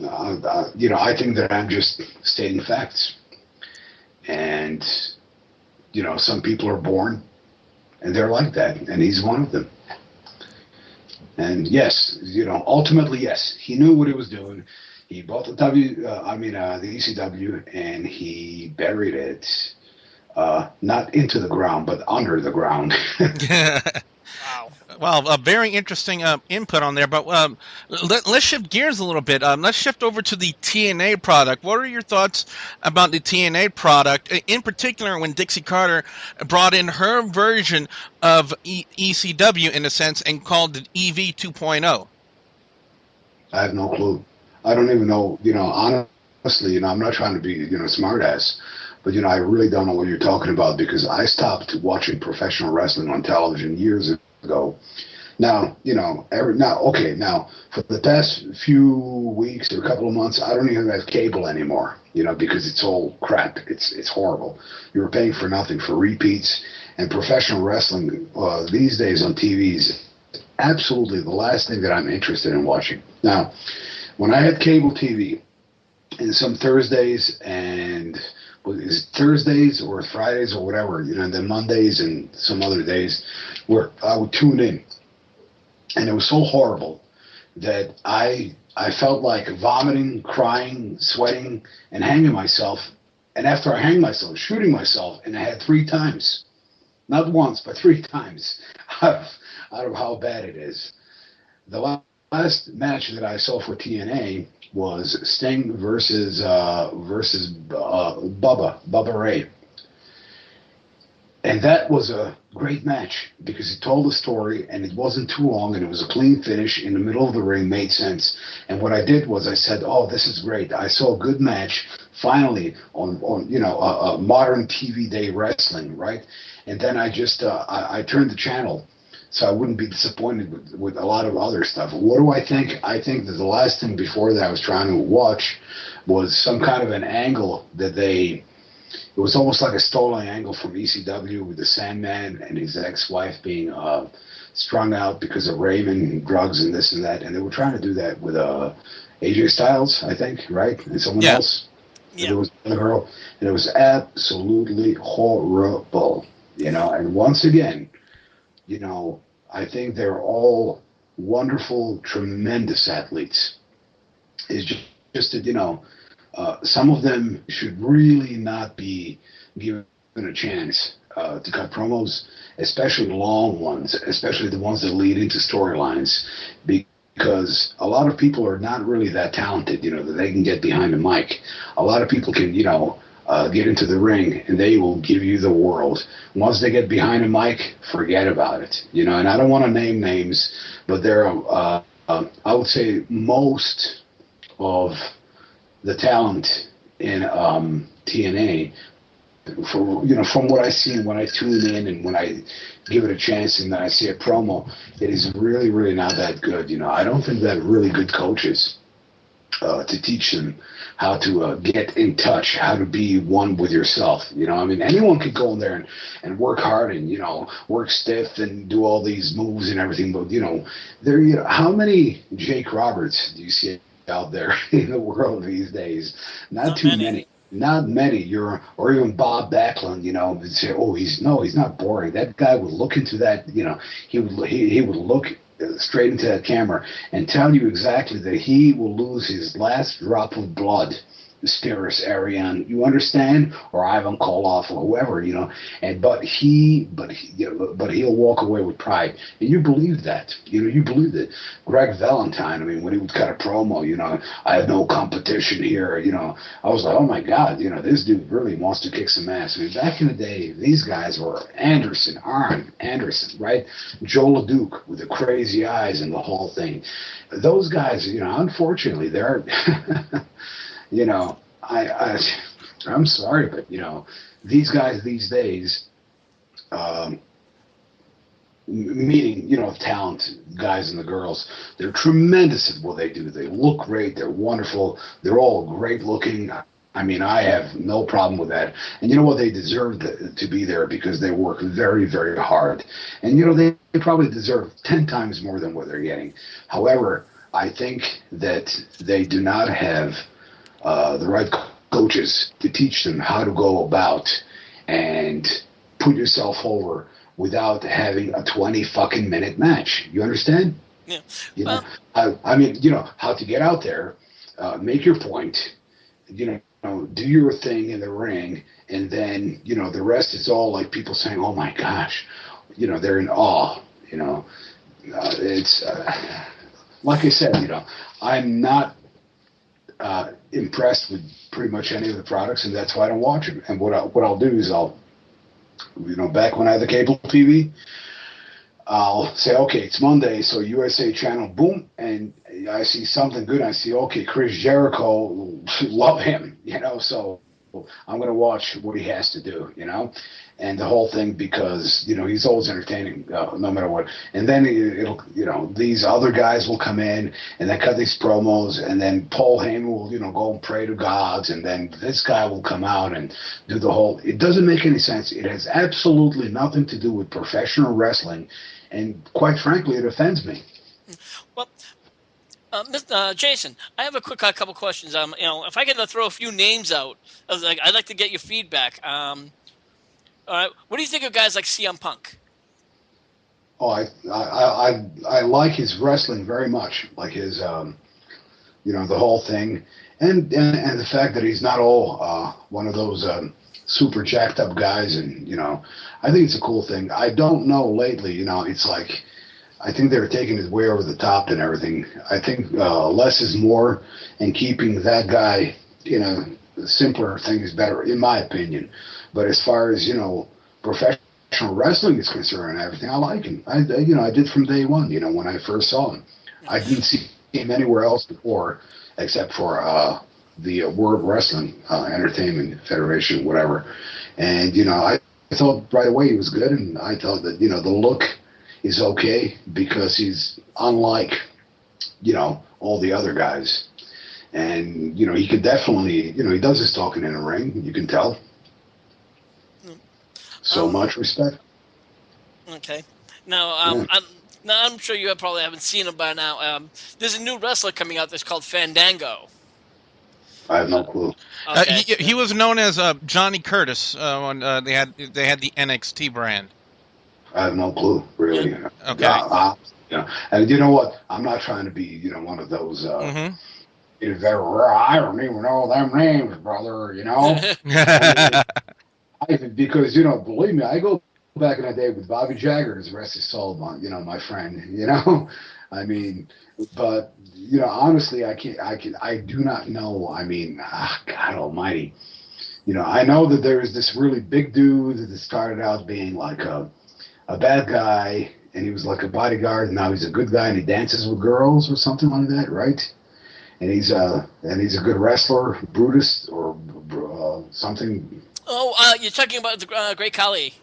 I think that I'm just stating facts. And, some people are born and they're like that. And he's one of them. And yes, ultimately, yes, he knew what he was doing. He bought the ECW, and he buried it, not into the ground, but under the ground. Wow. Well, a very interesting input on there, but let's shift gears a little bit. Let's shift over to the TNA product. What are your thoughts about the TNA product, in particular when Dixie Carter brought in her version of ECW in a sense and called it EV 2.0? I have no clue. I don't even know. Honestly, I'm not trying to be, smart ass, but I really don't know what you're talking about because I stopped watching professional wrestling on television years ago. Now, now for the past few weeks or a couple of months, I don't even have cable anymore, because it's all crap. It's horrible. You're paying for nothing for repeats, and professional wrestling these days on TV is absolutely the last thing that I'm interested in watching. Now, when I had cable TV, and some Thursdays and is it Thursdays or Fridays or whatever, and then Mondays and some other days where I would tune in, and it was so horrible that I felt like vomiting, crying, sweating, and hanging myself. And after I hang myself, shooting myself in the head 3 times, not once but 3 times, out of how bad it is. The last match that I saw for TNA was Sting versus Bubba Ray, and that was a great match because it told the story and it wasn't too long and it was a clean finish in the middle of the ring, made sense. And what I did was I said, "Oh, this is great! I saw a good match finally on modern TV day wrestling, right?" And then I just I turned the channel so I wouldn't be disappointed with a lot of other stuff. What do I think? I think that the last thing before that I was trying to watch was some kind of an angle that it was almost like a stolen angle from ECW with the Sandman and his ex-wife being strung out because of Raven and drugs and this and that. And they were trying to do that with AJ Styles, I think, right? And someone Yeah. else. And Yeah. there was a girl. And it was absolutely horrible, And once again, I think they're all wonderful, tremendous athletes. It's just that, some of them should really not be given a chance to cut promos, especially long ones, especially the ones that lead into storylines, because a lot of people are not really that talented, that they can get behind a mic. A lot of people can, get into the ring and they will give you the world. Once they get behind a mic, forget about it, and I don't want to name names, but there are, I would say most of the talent in TNA, from what I see when I tune in and when I give it a chance and then I see a promo, it is really, really not that good. I don't think that really good coaches to teach them how to get in touch, how to be one with yourself. Anyone could go in there and work hard and, work stiff and do all these moves and everything. But, how many Jake Roberts do you see out there in the world these days? Not Not too many. many. Not many. Or even Bob Backlund. Would say, "Oh, he's not boring." That guy would look into that. He would look straight into that camera and tell you exactly that he will lose his last drop of blood, Spiros Ariane, you understand, or Ivan Koloff or whoever, and but he'll walk away with pride, and you believe that, you believe that. Greg Valentine, when he would cut a promo, I have no competition here, I was like, oh my God, this dude really wants to kick some ass. Back in the day, these guys were Arn Anderson, right? Joe LeDuc with the crazy eyes and the whole thing. Those guys, unfortunately, they're you know, I'm sorry, but these guys these days, um, meaning talent guys and the girls, they're tremendous at what they do. They look great. They're wonderful. They're all great looking. I have no problem with that. And you know what? They deserve to be there because they work very, very hard. And they probably deserve 10 times more than what they're getting. However, I think that they do not have the right coaches to teach them how to go about and put yourself over without having a 20 fucking minute match. You understand? Yeah. You know, I mean, you know, how to get out there, make your point, you know, do your thing in the ring, and then, you know, the rest is all like people saying, oh my gosh, you know, they're in awe, you know. It's, like I said, you know, I'm not impressed with pretty much any of the products, and that's why I don't watch them. And what I'll do is you know, back when I had the cable TV, I'll say, okay, it's Monday, so USA Channel, boom, and I see something good. I see, okay, Chris Jericho, love him, you know, so I'm going to watch what he has to do, you know, and the whole thing, because, you know, he's always entertaining, no matter what. And then it'll, you know, these other guys will come in and then cut these promos, and then Paul Heyman will, you know, go and pray to gods, and then this guy will come out and do the whole. It doesn't make any sense. It has absolutely nothing to do with professional wrestling, and quite frankly, it offends me. Well, Jason, I have a quick couple questions. You know, if I get to throw a few names out, I'd like to get your feedback. All right, what do you think of guys like CM Punk? Oh, I like his wrestling very much, like his, you know, the whole thing, and the fact that he's not all one of those super jacked up guys, and, you know, I think it's a cool thing. I don't know lately, you know, it's like, I think they're taking it way over the top and everything. I think less is more, and keeping that guy, you know, the simpler thing is better, in my opinion. But as far as, you know, professional wrestling is concerned and everything, I like him. You know, I did from day one, you know, when I first saw him. I didn't see him anywhere else before, except for the World Wrestling Entertainment Federation, whatever. And, you know, I thought right away he was good, and I thought that, you know, the look is okay because he's unlike, you know, all the other guys. And, you know, he could definitely, you know, he does his talking in a ring, you can tell. So much respect. Okay. Now, I'm sure you probably haven't seen him by now. There's a new wrestler coming out that's called Fandango. I have no clue. Okay. He was known as Johnny Curtis when they had the NXT brand. I have no clue, really. Yeah. Okay. You know, and you know what? I'm not trying to be, you know, one of those. I don't even know them names, brother. You know, because, you know, believe me, I go back in the day with Bobby Jagger as Rusty Sullivan. You know, my friend. You know, I mean, but, you know, honestly, I do not know. I mean, God Almighty. You know, I know that there is this really big dude that started out being like a bad guy, and he was like a bodyguard, and now he's a good guy, and he dances with girls or something like that, right? And he's a good wrestler, Brutus or something. Oh, you're talking about the Great Khali.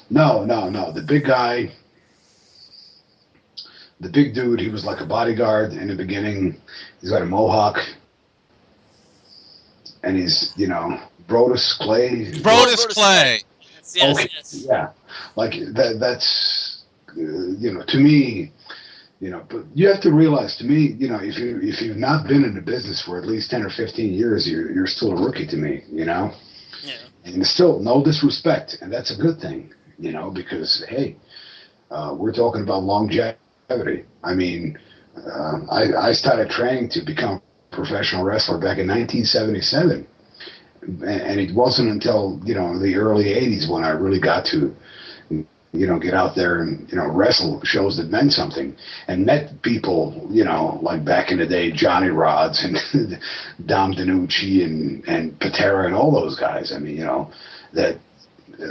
No, the big guy, the big dude. He was like a bodyguard in the beginning. He's got a mohawk, and he's, you know, Brodus Clay. Brodus Clay. Yes, okay, yes. yeah, like that. That's you know, to me, you know. But you have to realize, to me, you know, if you've not been in the business for at least 10 or 15 years, you're still a rookie to me, you know. Yeah. And still, no disrespect, and that's a good thing, you know, because hey, we're talking about longevity. I mean, I started training to become a professional wrestler back in 1977. And it wasn't until, you know, the early 80s when I really got to, you know, get out there and, you know, wrestle shows that meant something, and met people, you know, like back in the day, Johnny Rods and Dom DiNucci and Patera and all those guys. I mean, you know, that,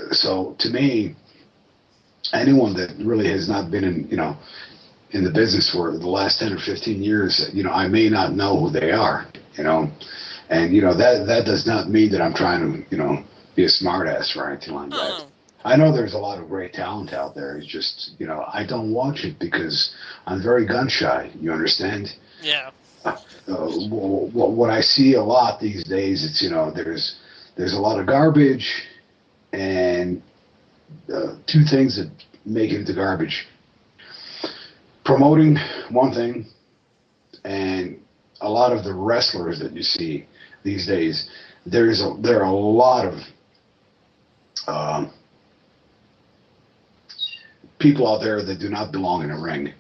so to me, anyone that really has not been in, you know, in the business for the last 10 or 15 years, you know, I may not know who they are, you know. And, you know, that does not mean that I'm trying to, you know, be a smartass or anything like that. I know there's a lot of great talent out there. It's just, you know, I don't watch it because I'm very gun shy. You understand? Yeah. What I see a lot these days, it's, you know, there's a lot of garbage, and two things that make it into garbage. Promoting, one thing, and a lot of the wrestlers that you see these days, there are a lot of um, people out there that do not belong in a ring,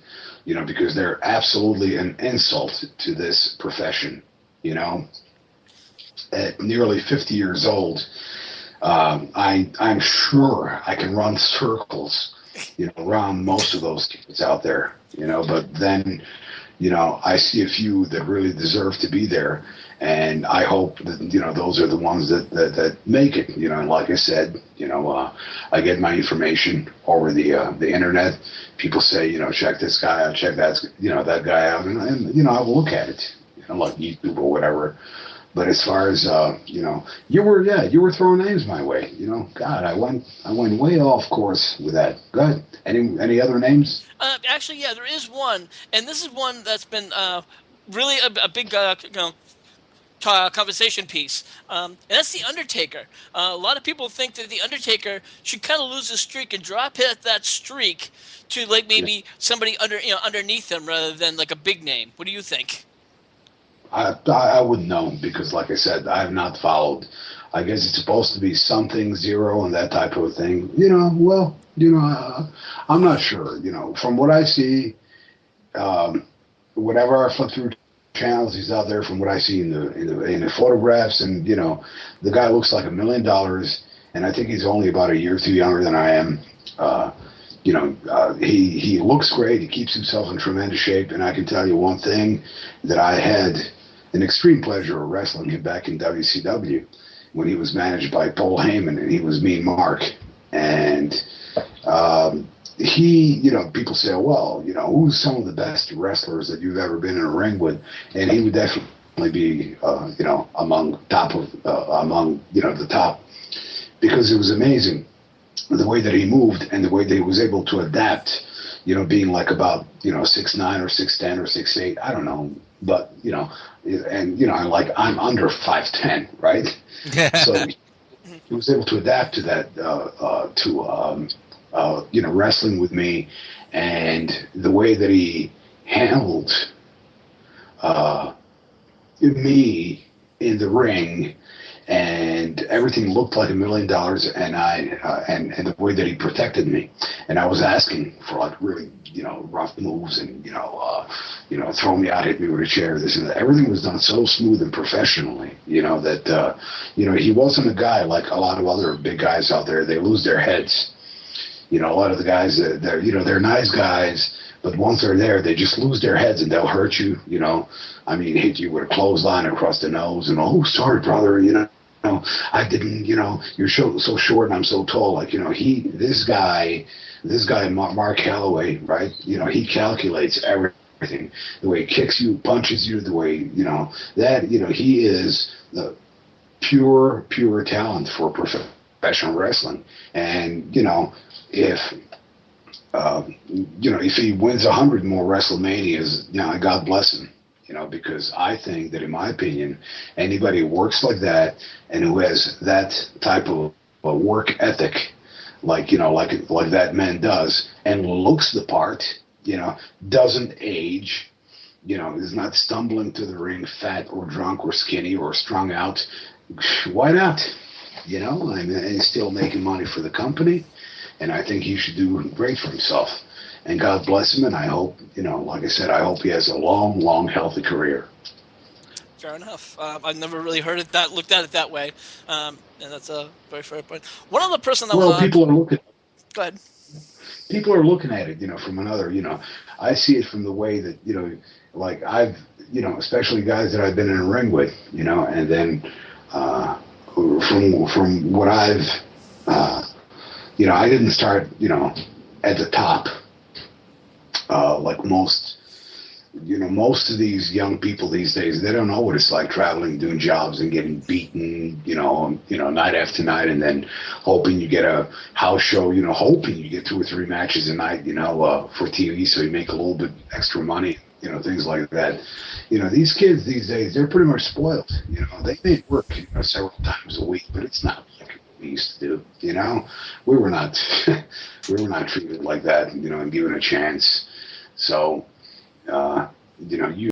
because they're absolutely an insult to this profession. At nearly 50 years old, I'm sure I can run circles, around most of those kids out there, but then, I see a few that really deserve to be there. And I hope that, those are the ones that make it, and like I said, I get my information over the internet. People say, check this guy out, check that guy out. And I will look at it, like YouTube or whatever. But as far as you were throwing names my way. God, I went way off course with that. Go ahead. Any other names? Actually, yeah, there is one, and this is one that's been really a big conversation piece, and that's the Undertaker. A lot of people think that the Undertaker should kind of lose his streak and drop hit that streak to like maybe somebody underneath him rather than like a big name. What do you think? I wouldn't know because, like I said, I have not followed. I guess it's supposed to be something zero and that type of thing. I'm not sure. From what I see, whenever I flip through channels, he's out there. From what I see in the photographs, and the guy looks like $1 million, and I think he's only about a year or two younger than I am. He looks great. He keeps himself in tremendous shape, and I can tell you one thing that I had an extreme pleasure of wrestling him back in WCW when he was managed by Paul Heyman and he was Mean Mark. And people say, well, who's some of the best wrestlers that you've ever been in a ring with? And he would definitely be, among the top, because it was amazing the way that he moved and the way that he was able to adapt, being like about, 6'9" or 6'10" or 6'8", I don't know, but, I'm under 5'10", right? So he was able to adapt to that, wrestling with me, and the way that he handled me in the ring, and everything looked like $1 million, and and the way that he protected me, and I was asking for like really rough moves, and throw me out, hit me with a chair, this and that. Everything was done so smooth and professionally, that he wasn't a guy like a lot of other big guys out there. They lose their heads. A lot of the guys, they're nice guys, but once they're there, they just lose their heads and they'll hurt you. Hit you with a clothesline across the nose, and sorry, brother, I didn't, you're so short and I'm so tall. Like, this guy, Mark Calloway, right? He calculates everything. The way he kicks you, punches you, the way, he is the pure talent for professional wrestling. And, if he wins 100 more WrestleManias, God bless him. Because I think that, in my opinion, anybody who works like that and who has that type of work ethic, like that man does, and looks the part, doesn't age, is not stumbling to the ring fat or drunk or skinny or strung out, why not? And he's still making money for the company, and I think he should do great for himself. And God bless him, and I hope, like I said, I hope he has a long, healthy career. Fair enough. I've never really looked at it that way, and that's a very fair point. One other person that people are looking. Go ahead. People are looking at it, from another. I see it from the way that like I've, especially guys that I've been in a ring with, and then from what I've, I didn't start, at the top. Like most of these young people these days, they don't know what it's like traveling, doing jobs, and getting beaten, night after night, and then hoping you get a house show, hoping you get 2 or 3 matches a night, for TV, so you make a little bit extra money, things like that. These kids these days, they're pretty much spoiled. They may work several times a week, but it's not like we used to do. We were not treated like that, and given a chance. So, you